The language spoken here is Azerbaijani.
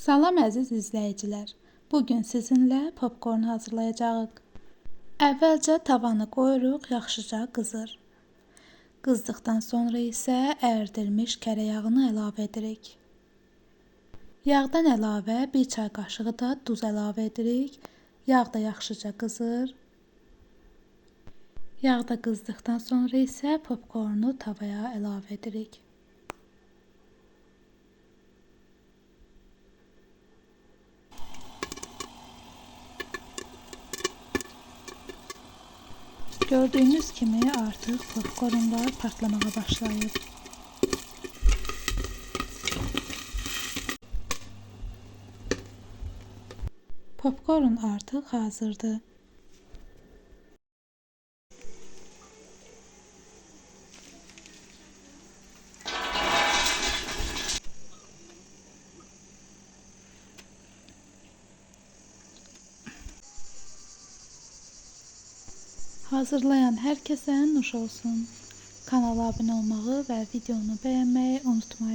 Salam əziz izləyicilər. Bugün sizinlə popkorn hazırlayacağıq. Əvvəlcə tavanı qoyuruq, yaxşıca qızır. Qızdıqdan sonra isə əridilmiş kərə yağını əlavə edirik. Yağdan əlavə 1 çay qaşığı da duz əlavə edirik. Yağ da yaxşıca qızır. Yağ da qızdıqdan sonra isə popkornu tavaya əlavə edirik. Gördüyünüz kimi artıq popkornlar patlamağa başlayıb. Popkorn artıq hazırdır. Hazırlayan hər kəsə nuş olsun. Kanala abunə olmağı və videonu bəyənməyi unutmayın.